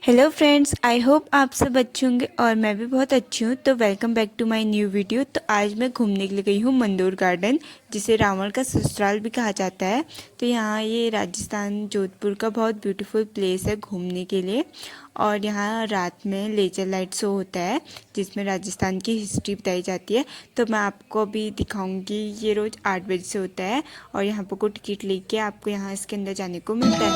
Hello friends, I hope आप सब अच्छे होंगे और मैं भी बहुत अच्छी हूँ। तो welcome back to my new video. तो आज मैं घूमने के लिए गई हूँ मंदोर गार्डन, जिसे रावण का ससुराल भी कहा जाता है। तो यहाँ ये राजस्थान जोधपुर का बहुत ब्यूटीफुल प्लेस है घूमने के लिए। और यहाँ रात में लेजर लाइट शो होता है, जिसमें राजस्थान की हिस्ट्री बताई जाती है। तो मैं आपको अभी दिखाऊंगी। ये रोज़ 8 बजे से होता है और यहाँ पर को टिकट लेके आपको यहाँ इसके अंदर जाने को मिलता है।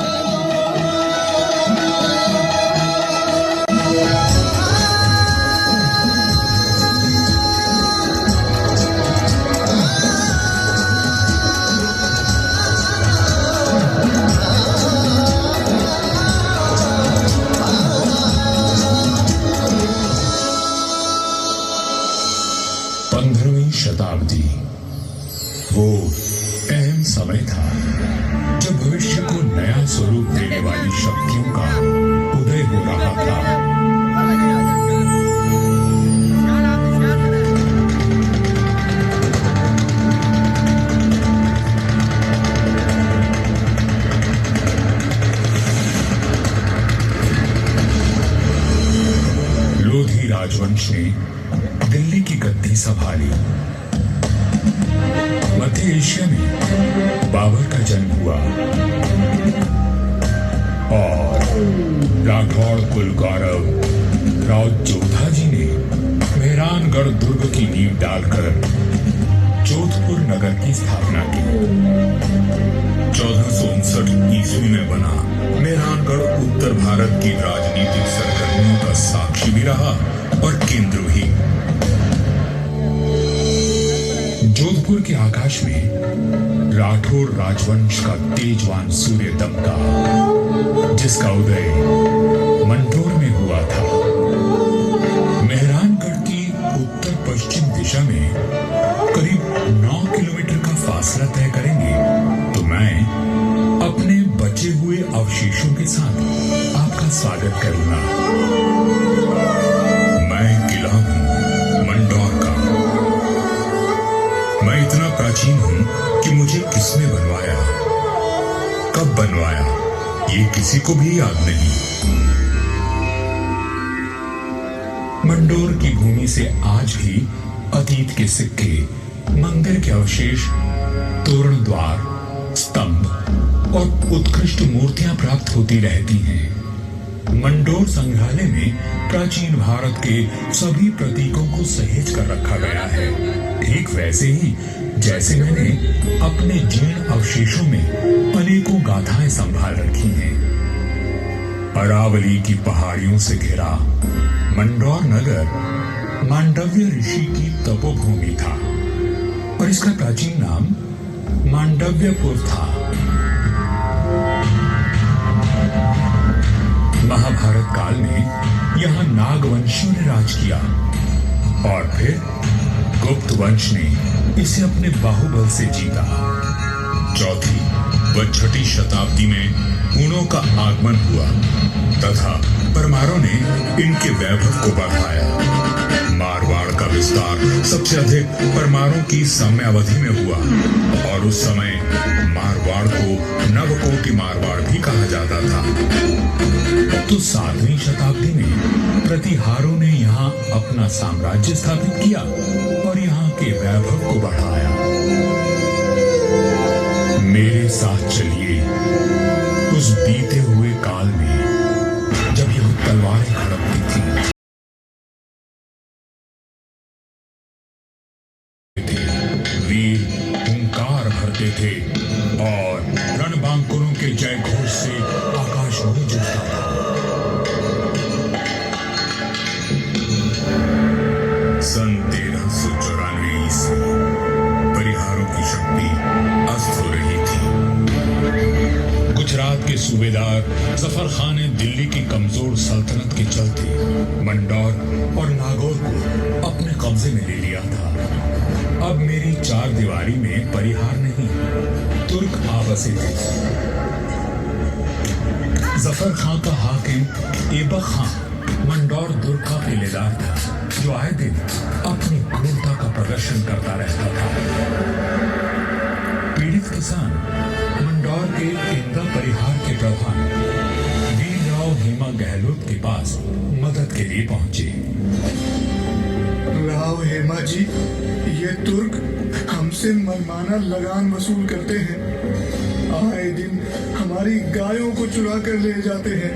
शताब्दी वो अहम समय था जब भविष्य को नया स्वरूप देने वाली शक्तियों का उदय हो रहा था। लोधी राजवंश ने दिल्ली की गद्दी संभाली। मध्य एशिया में बाबर का जन्म हुआ और राठौड़ कुल गौरव राव जोधा जी ने मेहरानगढ़ दुर्ग की नींव डालकर जोधपुर नगर की स्थापना की। 1459 ईस्वी में बना मेहरानगढ़ उत्तर भारत की राजनीतिक सरगर्मियों का साक्षी भी रहा और केंद्र भी। जोधपुर के आकाश में राठौर राजवंश का तेजवान सूर्य दमका, जिसका उदय मंदोर में हुआ था। मेहरानगढ़ की उत्तर पश्चिम दिशा में करीब 9 किलोमीटर का फासला तय करेंगे तो मैं अपने बचे हुए अवशेषों के साथ आपका स्वागत करूंगा। मैं किला हूं मंदोर का। मैं इतना प्राचीन हूं कि मुझे किसने बनवाया, कब बनवाया, ये किसी को भी याद नहीं। मंदोर की भूमि से आज भी अतीत के सिक्के, मंदिर के अवशेष, तोरण द्वार, स्तंभ और उत्कृष्ट मूर्तियां प्राप्त होती रहती हैं। मंदोर संग्रहालय में प्राचीन भारत के सभी प्रतीकों को सहेज कर रखा गया है, ठीक वैसे ही जैसे मैंने अपने जीर्ण अवशेषों में अनेकों गाथाएं संभाल रखी हैं। अरावली की पहाड़ियों से घिरा मंदोर नगर मांडव्य ऋषि की तपोभूमि था और इसका प्राचीन नाम मांडव्यपुर था। महाभारत काल में यहाँ नागवंशियों ने राज किया और फिर गुप्त वंश ने इसे अपने बाहुबल से जीता। चौथी व छठी शताब्दी में हुनों का आगमन हुआ तथा परमारों ने इनके वैभव को बढ़ाया। मारवाड़ का विस्तार सबसे अधिक परमारों की समयावधि में हुआ और उस समय मारवाड़ को नवकोटि मारवाड़ भी कहा जाता था। तो 7वीं शताब्दी में प्रतिहारों ने यहाँ अपना साम्राज्य स्थापित किया और यहाँ के वैभव को बढ़ाया। मेरे साथ चलिए उस बीते हुए काल में जब यह तलवारें खड़कती थी, वीर हुंकार भरते थे और रणबांकुरों के जय घोष से आकाश गूंज उठता था। सन 1394 ईस्वी परिहारों की शक्ति अस्त हो रही थी। गुजरात के सूबेदार जफर खान ने दिल्ली की कमजोर सल्तनत के चलते मंदोर और नागौर को अपने कब्जे में ले लिया था। अब मेरी चार दीवारी में परिहार नहीं, तुर्क आ बसे थे। जफर खान का हाकिम ऐबक खान मंदोर दुर्ग का पहलेदार था, जो आए दिन अपनी क्रूरता का प्रदर्शन करता रहता था। पीड़ित किसान मंदोर के केंद्र परिहार के प्रधान वीर राव हेमा गहलोत के पास मदद के लिए पहुंचे। राव हेमा जी, ये तुर्क हमसे मनमाना लगान वसूल करते हैं। आए दिन हमारी गायों को चुरा कर ले जाते हैं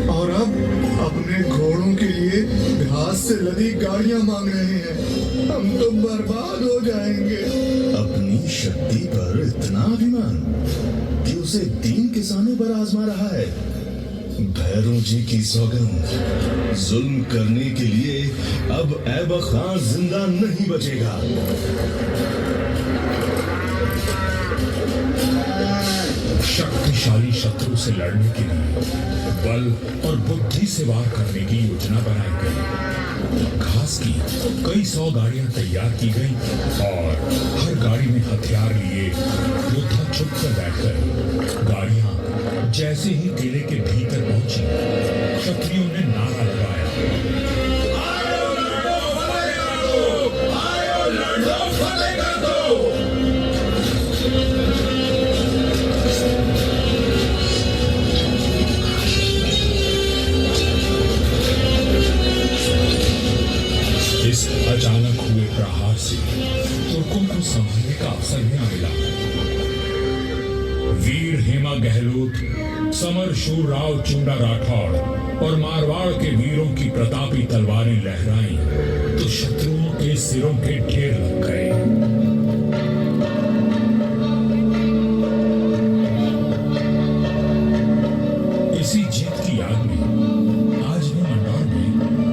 और अब अपने घोड़ों के लिए घास से लदी गाड़ियां मांग रहे हैं। हम तो बर्बाद हो जाएंगे। अपनी शक्ति पर इतना अभिमान कि उसे 3 किसानों पर आजमा रहा है। भैरों जी की सौगंध, जुल्म करने के लिए अब ऐबक खान जिंदा नहीं बचेगा। शक्तिशाली शत्रु से लड़ने के लिए बल और बुद्धि से वार करने की योजना बनाई गई। घास की कई 100 गाड़ियां तैयार की गई और हर गाड़ी में हथियार लिए योद्धा छुप कर बैठकर गाड़ियां जैसे ही किले के भीतर पहुंची, क्षत्रियों ने नारा लगाया, आयो लड़ो, फतेह कर दो! आयो लड़ो, फतेह कर दो! इस अचानक हुए प्रहार से तुर्कों को संभलने का अवसर भी न मिला। वीर हेमा गहलोत, समर शूर राव चुंडा राठौड़ और मारवाड़ के वीरों की प्रतापी तलवारें लहराई तो शत्रुओं के सिरों के ढेर लग गए। इसी जीत की याद में आज भी मंदौर में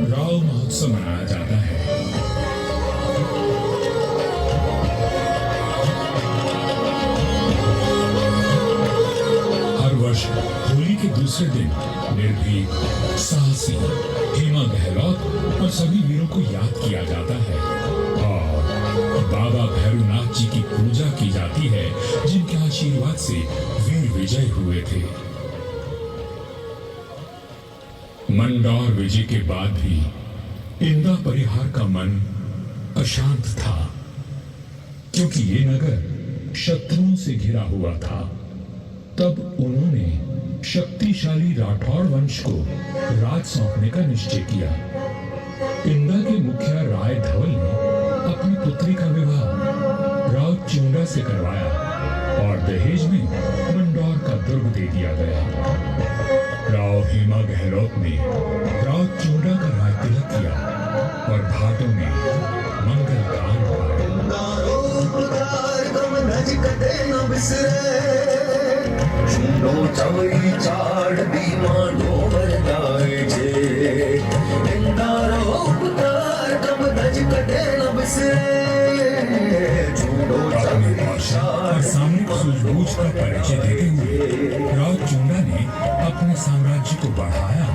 राव महोत्सव मनाया जाता है। हर वर्ष होली के दूसरे दिन निर्भीक, साहसी हेमा गहलोत और सभी वीरों को याद किया जाता है और बाबा भैरवनाथ जी की पूजा की जाती है, जिनके आशीर्वाद से वीर विजय हुए थे। मंदौर विजय के बाद भी इंदा परिहार का मन अशांत था, क्योंकि ये नगर शत्रुओं से घिरा हुआ था। तब उन्होंने शक्तिशाली राठौड़ वंश को राज सौंपने का निश्चय किया। इंदा के मुखिया राय धवल ने अपनी पुत्री का विवाह राव चुंडा से करवाया और दहेज में मंदौर का दुर्ग दे दिया गया। राव हेमा गहलोत ने राव चुंडा का राय तिलक किया और भाटों में मंगल गान और सामने सूझबूझ का परिचय देते हुए राव चुंडा ने अपने साम्राज्य को बढ़ाया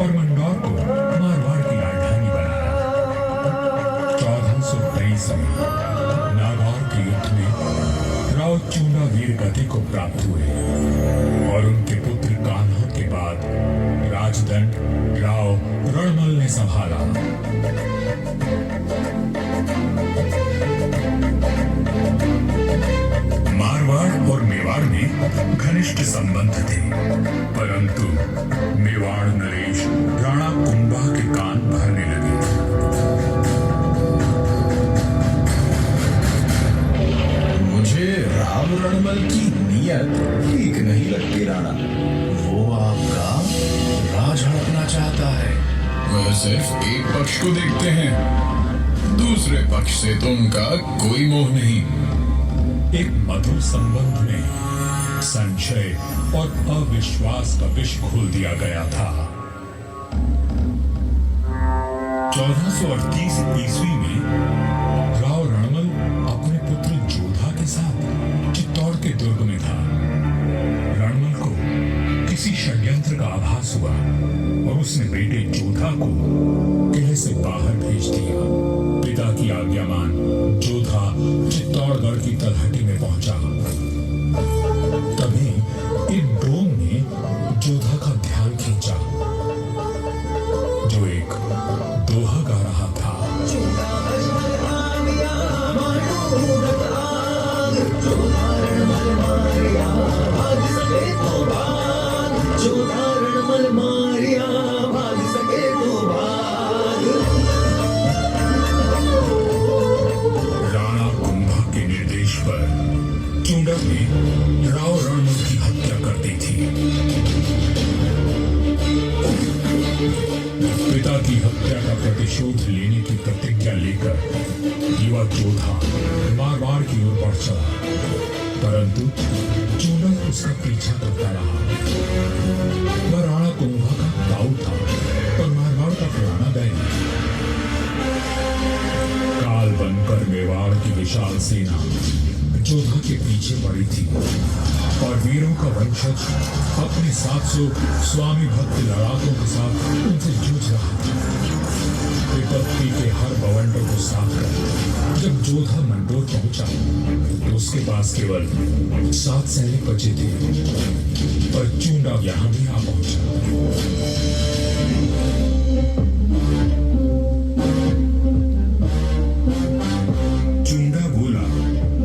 और मंदौर को मारवाड़ की राजधानी बनाया। 1423 में नागौर के युद्ध में राव चुंडा वीर गति को प्राप्त हुए और उनके पुत्र कान्हा के बाद राजदंड राव रणमल ने संभाला। मारवाड़ और मेवाड़ में घनिष्ठ संबंध थे, परंतु मेवाड़ नरेश राणा कुंभा के कान भरने लगे। मुझे राव रणमल की नीयत ठीक नहीं लगती राणा। वो आपका राज हड़पना चाहता है। वह सिर्फ एक पक्ष को देखते हैं, दूसरे पक्ष से तो उनका कोई मोह नहीं। एक मधुर संबंध में संशय और अविश्वास का विष घोल दिया गया था। 1438 ईस्वी में राव रणमल अपने पुत्र जोधा के साथ चित्तौड़ के दुर्ग में था। रणमल को किसी षड्यंत्र का आभास हुआ और उसने बेटे जोधा को किले से बाहर भेज दिया। पिता की आज्ञा मान जोधा चित्तौड़गढ़ की तलहटी में पहुंचा। तभी एक डोम ने जोधा का ध्यान खींचा, जो एक दोहा गा रहा था। जो धारण मल मारिया ने राव रणमल की हत्या कर दी थी। पिता की हत्या का प्रतिशोध लेने की प्रतिज्ञा लेकर युवा जोधा मारवाड़ की ओर बढ़ चला, परंतु चूड़क उसका पीछा करता रहा। वह राणा कुंभा का ताऊ था और मारवाड़ का पुराना दैनिक। काल बनकर मेवाड़ की विशाल सेना जोधा के पीछे पड़ी थी और वीरों का वंशज अपने 700 स्वामी भक्त लड़ाकों के साथ उनसे जूझ रहा था। विपत्ति के हर बवंडों को साथ कर जब जोधा मंडोर पहुंचा तो उसके पास केवल 7 सैनिक बचे थे, पर चूंडा यहां भी आ पहुंचा। चूंडा बोला,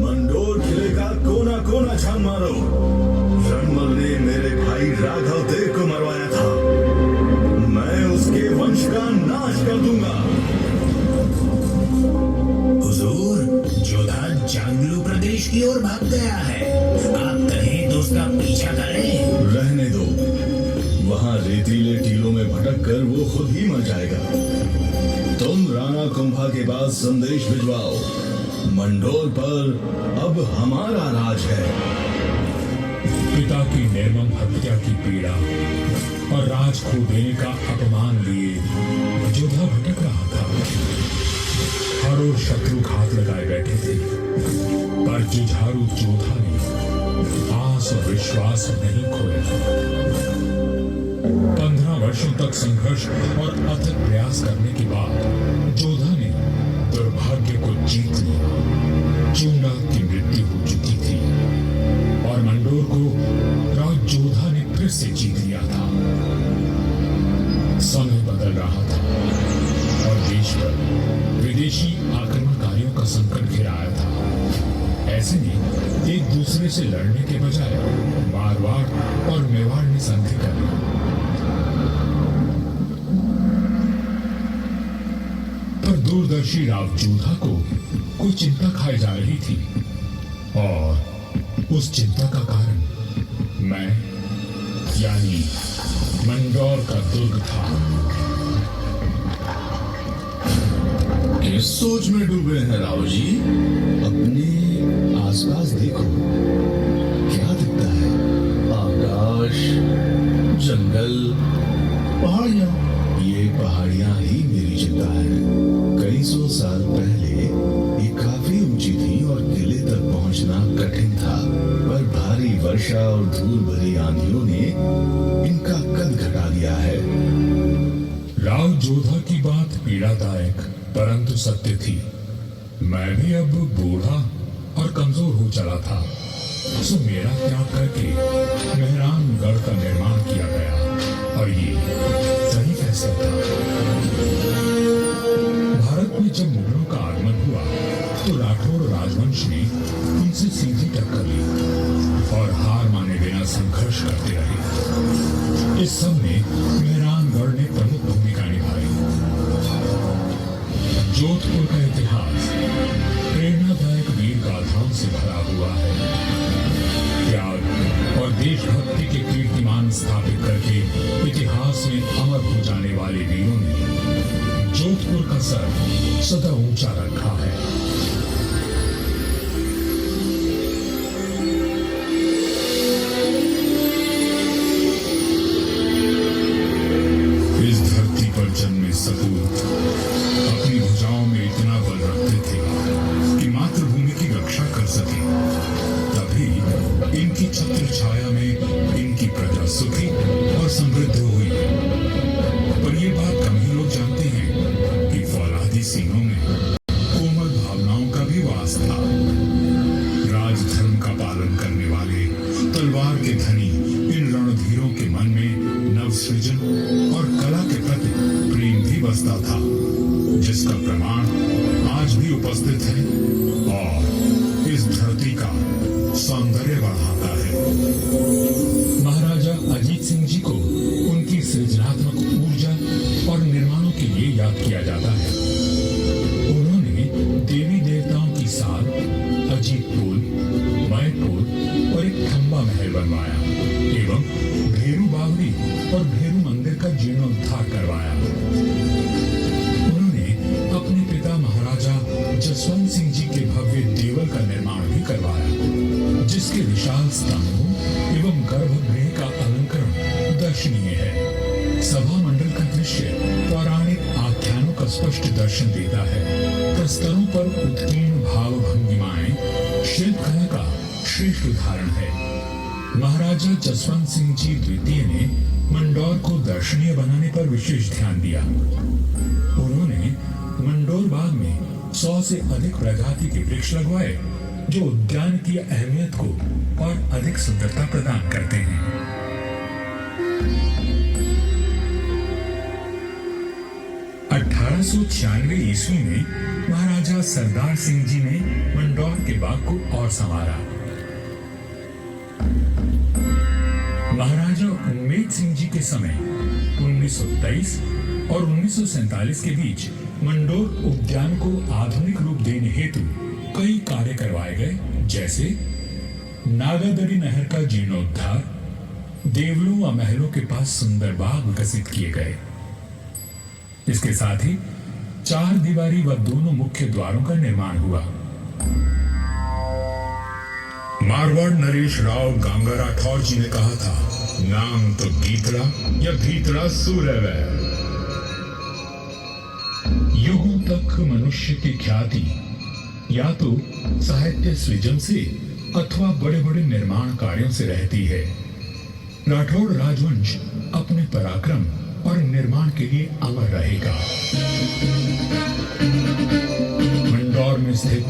मंडोर किले का कोना कोना छान मारो। रणमल ने मेरे भाई राघव देव को मरवाया था, मैं उसके वंश का नाश कर दूंगा। हुजूर, जोधा जांगलू प्रदेश की ओर भाग गया है। आप कहें तो उसका पीछा करें। रहने दो, वहां रेतीले टीलों में भटक कर वो खुद ही मर जाएगा। तुम राणा कुंभा के पास संदेश भिजवाओ, मंडोर पर अब हमारा राज है। पिता की निर्मम हत्या की पीड़ा और राज खो देने का अपमान लिए जोधा भटक रहा था। हर ओर शत्रु घात लगाए बैठे थे, पर जुझारू जोधा ने आस और विश्वास नहीं खोया। 15 वर्षों तक संघर्ष और अथक प्रयास करने के बाद जोधा ने दुर्भाग्य को जीत लिया। चूंडा की मृत्यु हो चुकी थी और मंडोर को राव जोधा ने फिर से जीत लिया था। समय बदल रहा था और देश पर विदेशी आक्रमणकारियों का संकट घिर आया था। ऐसे में एक दूसरे से लड़ने के बजाय मारवाड़ और मेवाड़ ने संधि कर ली। पर दूरदर्शी राव जोधा को कोई चिंता खाई जा रही थी और उस चिंता का कारण मैं यानी मंडोर का दुर्ग था। किस सोच में डूबे हैं राव जी? अपने आसपास देखो, क्या दिखता है? आकाश, जंगल, पहाड़ियां। ये पहाड़ियां ही मेरी चिंता है। कई 100 साल पहले ये काफी ऊंची थी और किले तक पहुंचना कठिन था, पर भारी वर्षा और धूल भरी आंधियों ने इनका कद घटा दिया है। राव जोधा की बात पीड़ादायक परंतु सत्य थी। मैं भी अब बूढ़ा और कमजोर हो चला था, सो मेरा त्याग करके मेहरानगढ़ का निर्माण किया गया और ये सही फैसला था। भारत में जब मुगलों का आगमन हुआ तो राठौर राजवंश ने उनसे सीधी टक्कर ली और हार माने बिना संघर्ष करते रहे। इस सब में मेहरानगढ़ ने प्रमुख भूमिका निभाई। जोधपुर का इतिहास प्रेरणादायक वीर गाथाओं से भरा हुआ है। त्याग और देशभक्ति के कीर्तिमान स्थापित करके इतिहास में अमर हो जाने वाले वीरों ने जोधपुर का सर सदा ऊंचा रखा है। इस धरती पर जन्मे सपूत अपनी भुजाओं में इतना बल रखते थे कि मातृभूमि की रक्षा कर सके। तभी इनकी छत्र छाया में इनकी प्रजा सुखी और समृद्ध हुई। पर ये बात कम ही लोग जानते हैं कि फौलादी सीनों में कोमल भावनाओं का भी वास था। राजधर्म का पालन करने वाले तलवार के धनी इन रणधीरों के मन में नवसृजन और कला के प्रति प्रेम भी बसता था, जिसका प्रमाण आज भी उपस्थित है और इस धरती का सौंदर्य बढ़ाता है। महाराजा अजीत सिंह जी को उनकी सृजनात्मक ऊर्जा और निर्माणों के लिए याद किया जाता है। उन्होंने देवी देवताओं की साल, अजीत पुल, मय पुल बनवाया एवं भेरू बावड़ी और भेरू मंदिर का जीर्णोद्धार करवाया। उन्होंने अपने पिता महाराजा जसवंत सिंह जी के भव्य देवल का निर्माण भी करवाया, जिसके विशाल स्तंभों एवं गर्भगृह का अलंकरण दर्शनीय है। सभा मंडल का दृश्य पौराणिक आख्यानों का स्पष्ट दर्शन देता है। प्रस्तरों पर उत्कीर्ण भाव भंगिमाएं शिल्पकला का श्रेष्ठ उदाहरण है। महाराजा जसवंत सिंह जी द्वितीय ने मंडौर को दर्शनीय बनाने पर विशेष ध्यान दिया। उन्होंने मंडौर बाग में 100 से अधिक प्रजाति के वृक्ष लगवाए, जो उद्यान की अहमियत को और अधिक सुंदरता प्रदान करते हैं। 1896 ईस्वी में महाराजा सरदार सिंह जी ने मंडौर के बाग को और संवारा। महाराजा उम्मेद सिंह जी के समय 1923 और 1947 के बीच मंडौर उद्यान को आधुनिक रूप देने हेतु कई कार्य करवाए गए, जैसे नागादरी नहर का जीर्णोद्धार, देवलों व महलों के पास सुंदर बाग विकसित किए गए। इसके साथ ही 4 दीवारी व दोनों मुख्य द्वारों का निर्माण हुआ। मारवाड़ नरेश राव गंगा राठौर जी ने कहा था, नाम तो गीतड़ा या भीतड़ा सूरवै। युगों तक मनुष्य की ख्याति या तो साहित्य सृजन से अथवा बड़े बड़े निर्माण कार्यों से रहती है। राठौड़ राजवंश अपने पराक्रम और निर्माण के लिए अमर रहेगा। मंडौर में स्थित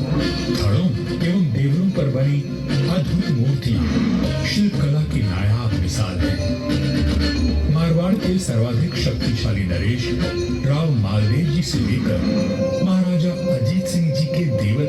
थड़ों एवं देवलों पर बनी अद्भुत मूर्तियां शिल्पकला की नायाब मिसाल है। मारवाड़ के सर्वाधिक शक्तिशाली नरेश राव मालदेव जी से लेकर महाराजा अजीत सिंह जी के देवल